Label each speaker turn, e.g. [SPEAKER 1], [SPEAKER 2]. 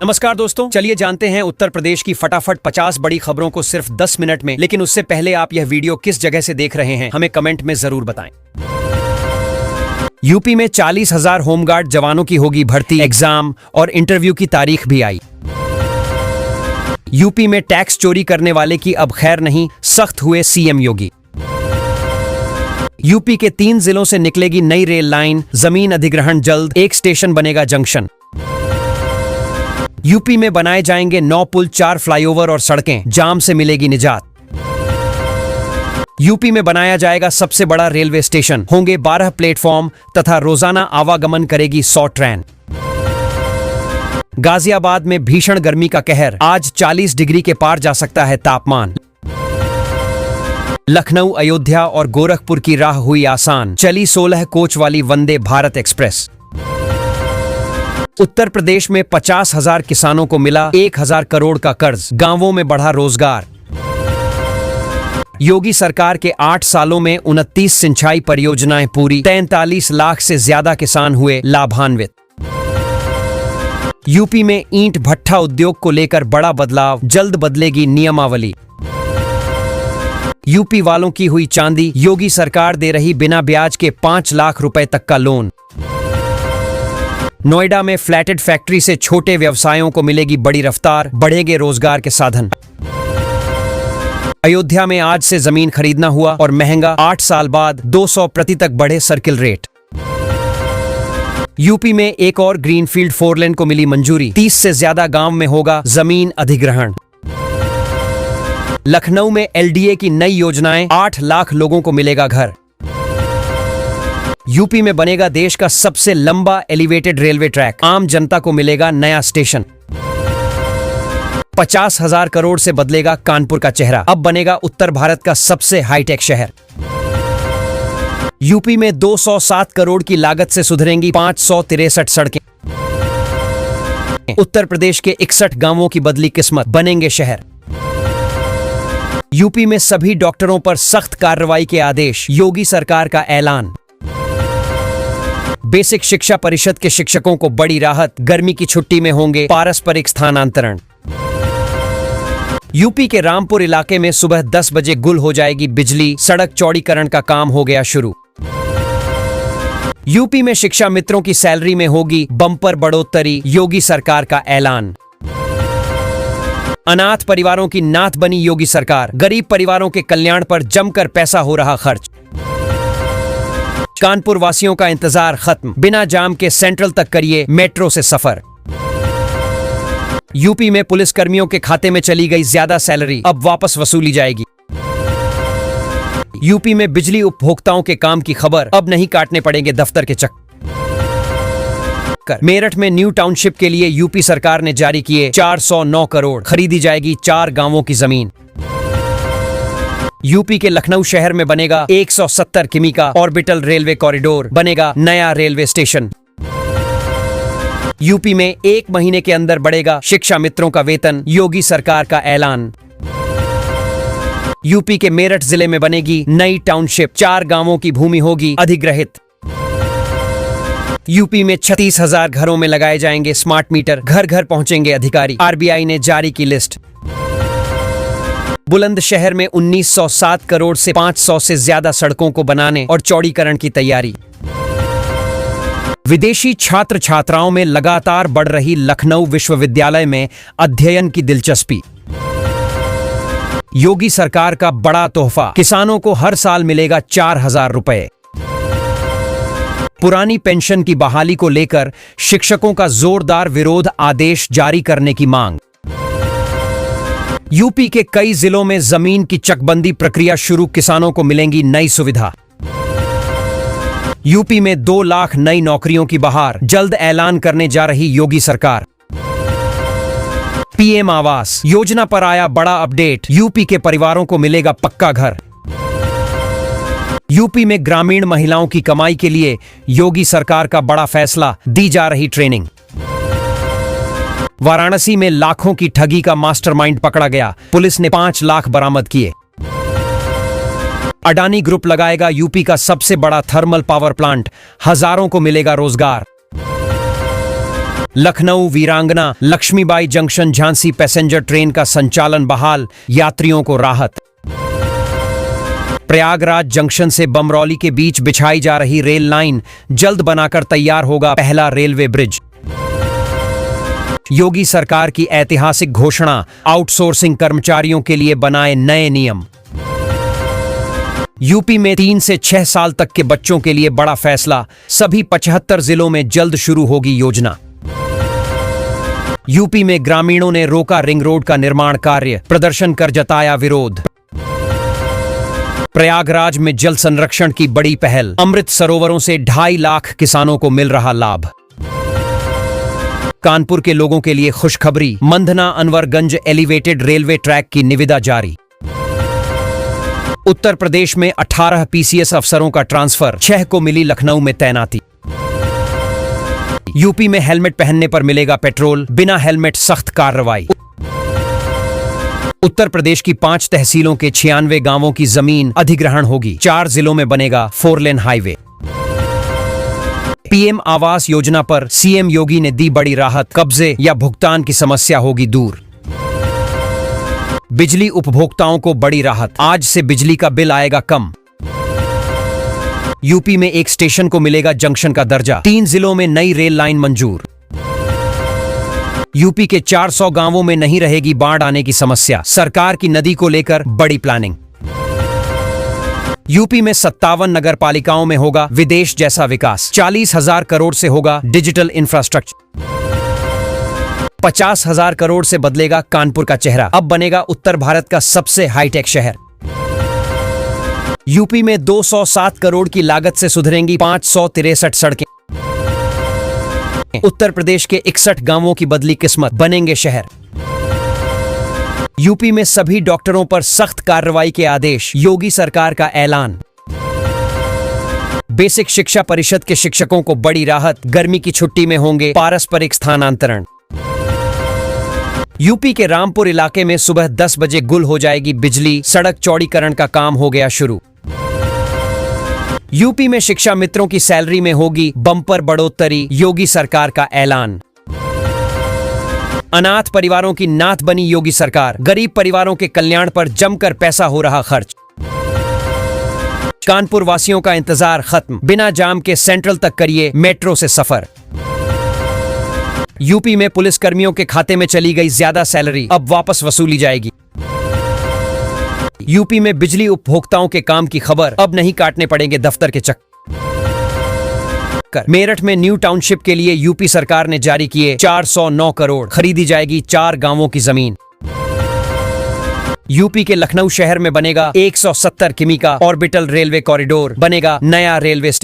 [SPEAKER 1] नमस्कार दोस्तों, चलिए जानते हैं उत्तर प्रदेश की फटाफट 50 बड़ी खबरों को सिर्फ 10 मिनट में। लेकिन उससे पहले आप यह वीडियो किस जगह से देख रहे हैं हमें कमेंट में जरूर बताएं। यूपी में 40,000 होमगार्ड जवानों की होगी भर्ती, एग्जाम और इंटरव्यू की तारीख भी आई। यूपी में टैक्स चोरी करने वाले की अब खैर नहीं, सख्त हुए सीएम योगी। यूपी के 3 जिलों से निकलेगी नई रेल लाइन, जमीन अधिग्रहण जल्द, एक स्टेशन बनेगा जंक्शन। यूपी में बनाए जाएंगे 9 पुल, 4 फ्लाईओवर और सड़कें, जाम से मिलेगी निजात। यूपी में बनाया जाएगा सबसे बड़ा रेलवे स्टेशन, होंगे 12 प्लेटफॉर्म तथा रोजाना आवागमन करेगी 100 ट्रेन। गाजियाबाद में भीषण गर्मी का कहर, आज 40 डिग्री के पार जा सकता है तापमान। लखनऊ, अयोध्या और गोरखपुर की राह हुई आसान, चली 16 कोच वाली वंदे भारत एक्सप्रेस। उत्तर प्रदेश में 50,000 किसानों को मिला 1,000 करोड़ का कर्ज, गांवों में बढ़ा रोजगार। योगी सरकार के 8 सालों में 29 सिंचाई परियोजनाएं पूरी, 43 लाख से ज्यादा किसान हुए लाभान्वित। यूपी में ईंट भट्ठा उद्योग को लेकर बड़ा बदलाव, जल्द बदलेगी नियमावली। यूपी वालों की हुई चांदी, योगी सरकार दे रही बिना ब्याज के 5 लाख रुपए तक का लोन। नोएडा में फ्लैटेड फैक्ट्री से छोटे व्यवसायों को मिलेगी बड़ी रफ्तार, बढ़ेंगे रोजगार के साधन। अयोध्या में आज से जमीन खरीदना हुआ और महंगा, 8 साल बाद 200 प्रति तक बढ़े सर्किल रेट। यूपी में एक और ग्रीनफील्ड 4 लेन को मिली मंजूरी, 30 से ज्यादा गांव में होगा जमीन अधिग्रहण। लखनऊ में एलडीए की नई योजनाएं, 8 लाख लोगों को मिलेगा घर। यूपी में बनेगा देश का सबसे लंबा एलिवेटेड रेलवे ट्रैक, आम जनता को मिलेगा नया स्टेशन। 50,000 करोड़ से बदलेगा कानपुर का चेहरा, अब बनेगा उत्तर भारत का सबसे हाईटेक शहर। यूपी में 207 करोड़ की लागत से सुधरेंगी 563 सड़कें। उत्तर प्रदेश के 61 गांवों की बदली किस्मत, बनेंगे शहर। यूपी में सभी डॉक्टरों पर सख्त कार्रवाई के आदेश, योगी सरकार का ऐलान। बेसिक शिक्षा परिषद के शिक्षकों को बड़ी राहत, गर्मी की छुट्टी में होंगे पारस्परिक स्थानांतरण। यूपी के रामपुर इलाके में सुबह 10 बजे गुल हो जाएगी बिजली, सड़क चौड़ीकरण का काम हो गया शुरू। यूपी में शिक्षा मित्रों की सैलरी में होगी बम्पर बढ़ोतरी, योगी सरकार का ऐलान। अनाथ परिवारों की नाथ बनी योगी सरकार, गरीब परिवारों के कल्याण पर जमकर पैसा हो रहा खर्च। कानपुर वासियों का इंतजार खत्म, बिना जाम के सेंट्रल तक करिए मेट्रो से सफर। यूपी में पुलिस कर्मियों के खाते में चली गई ज्यादा सैलरी, अब वापस वसूली जाएगी। यूपी में बिजली उपभोक्ताओं के काम की खबर, अब नहीं काटने पड़ेंगे दफ्तर के चक्कर। मेरठ में न्यू टाउनशिप के लिए यूपी सरकार ने जारी किए 409 करोड़, खरीदी जाएगी 4 गांवों की जमीन। यूपी के लखनऊ शहर में बनेगा 170 किमी का ऑर्बिटल रेलवे कॉरिडोर, बनेगा नया रेलवे स्टेशन। यूपी में 1 महीने के अंदर बढ़ेगा शिक्षा मित्रों का वेतन, योगी सरकार का ऐलान। यूपी के मेरठ जिले में बनेगी नई टाउनशिप, 4 गांवों की भूमि होगी अधिग्रहित। यूपी में 36,000 घरों में लगाए जाएंगे स्मार्ट मीटर, घर घर पहुंचेंगे अधिकारी, आरबीआई ने जारी की लिस्ट। बुलंदशहर में 1907 करोड़ से 500 से ज्यादा सड़कों को बनाने और चौड़ीकरण की तैयारी। विदेशी छात्र छात्राओं में लगातार बढ़ रही लखनऊ विश्वविद्यालय में अध्ययन की दिलचस्पी। योगी सरकार का बड़ा तोहफा, किसानों को हर साल मिलेगा 4,000 रुपए। पुरानी पेंशन की बहाली को लेकर शिक्षकों का जोरदार विरोध, आदेश जारी करने की मांग। यूपी के कई जिलों में जमीन की चकबंदी प्रक्रिया शुरू, किसानों को मिलेंगी नई सुविधा। यूपी में 2 लाख नई नौकरियों की बहार, जल्द ऐलान करने जा रही योगी सरकार। पीएम आवास योजना पर आया बड़ा अपडेट, यूपी के परिवारों को मिलेगा पक्का घर। यूपी में ग्रामीण महिलाओं की कमाई के लिए योगी सरकार का बड़ा फैसला, दी जा रही ट्रेनिंग। वाराणसी में लाखों की ठगी का मास्टरमाइंड पकड़ा गया, पुलिस ने 5 लाख बरामद किए। अडानी ग्रुप लगाएगा यूपी का सबसे बड़ा थर्मल पावर प्लांट, हजारों को मिलेगा रोजगार। Lucknow Virangana Lakshmibai junction Jhansi passenger train का संचालन बहाल, यात्रियों को राहत। प्रयागराज जंक्शन से बमरौली के बीच बिछाई जा रही रेल लाइन, जल्द बनाकर तैयार होगा पहला रेलवे ब्रिज। योगी सरकार की ऐतिहासिक घोषणा, आउटसोर्सिंग कर्मचारियों के लिए बनाए नए नियम। यूपी में 3 से 6 साल तक के बच्चों के लिए बड़ा फैसला, सभी 75 जिलों में जल्द शुरू होगी योजना। यूपी में ग्रामीणों ने रोका रिंग रोड का निर्माण कार्य, प्रदर्शन कर जताया विरोध। प्रयागराज में जल संरक्षण की बड़ी पहल, अमृत सरोवरों से 2.5 लाख किसानों को मिल रहा लाभ। कानपुर के लोगों के लिए खुशखबरी, Mandhana Anwarganj elevated railway track की निविदा जारी। उत्तर प्रदेश में 18 पीसीएस अफसरों का ट्रांसफर, 6 को मिली लखनऊ में तैनाती। यूपी में हेलमेट पहनने पर मिलेगा पेट्रोल, बिना हेलमेट सख्त कार्रवाई। उत्तर प्रदेश की 5 तहसीलों के 96 गांवों की जमीन अधिग्रहण होगी, 4 जिलों में बनेगा 4 lane highway. PM Awas Yojana पर सीएम योगी ने दी बड़ी राहत, कब्जे या भुगतान की समस्या होगी दूर। बिजली उपभोक्ताओं को बड़ी राहत, आज से बिजली का बिल आएगा कम। यूपी में एक स्टेशन को मिलेगा जंक्शन का दर्जा, 3 जिलों में नई रेल लाइन मंजूर। यूपी के 400 गांवों में नहीं रहेगी बाढ़ आने की समस्या, सरकार की नदी को लेकर बड़ी प्लानिंग। यूपी में 57 नगर पालिकाओं में होगा विदेश जैसा विकास, 40,000 करोड़ से होगा डिजिटल इंफ्रास्ट्रक्चर। 50,000 करोड़ से बदलेगा कानपुर का चेहरा, अब बनेगा उत्तर भारत का सबसे हाईटेक शहर। यूपी में 207 करोड़ की लागत से सुधरेंगी 563 सड़कें। उत्तर प्रदेश के 61 गांवों की बदली किस्मत, बनेंगे शहर। यूपी में सभी डॉक्टरों पर सख्त कार्रवाई के आदेश, योगी सरकार का ऐलान। बेसिक शिक्षा परिषद के शिक्षकों को बड़ी राहत, गर्मी की छुट्टी में होंगे पारस्परिक स्थानांतरण। यूपी के रामपुर इलाके में सुबह 10 बजे गुल हो जाएगी बिजली, सड़क चौड़ीकरण का काम हो गया शुरू। यूपी में शिक्षा मित्रों की सैलरी में होगी बम्पर बढ़ोतरी, योगी सरकार का ऐलान। अनाथ परिवारों की नाथ बनी योगी सरकार, गरीब परिवारों के कल्याण पर जमकर पैसा हो रहा खर्च। कानपुर वासियों का इंतजार खत्म, बिना जाम के सेंट्रल तक करिए मेट्रो से सफर। यूपी में पुलिस कर्मियों के खाते में चली गई ज्यादा सैलरी, अब वापस वसूली जाएगी। यूपी में बिजली उपभोक्ताओं के काम की खबर, अब नहीं काटने पड़ेंगे दफ्तर के चक्कर। मेरठ में न्यू टाउनशिप के लिए यूपी सरकार ने जारी किए 409 करोड़, खरीदी जाएगी 4 गांवों की जमीन। यूपी के लखनऊ शहर में बनेगा 170 किमी का ऑर्बिटल रेलवे कॉरिडोर, बनेगा नया रेलवे स्टेशन।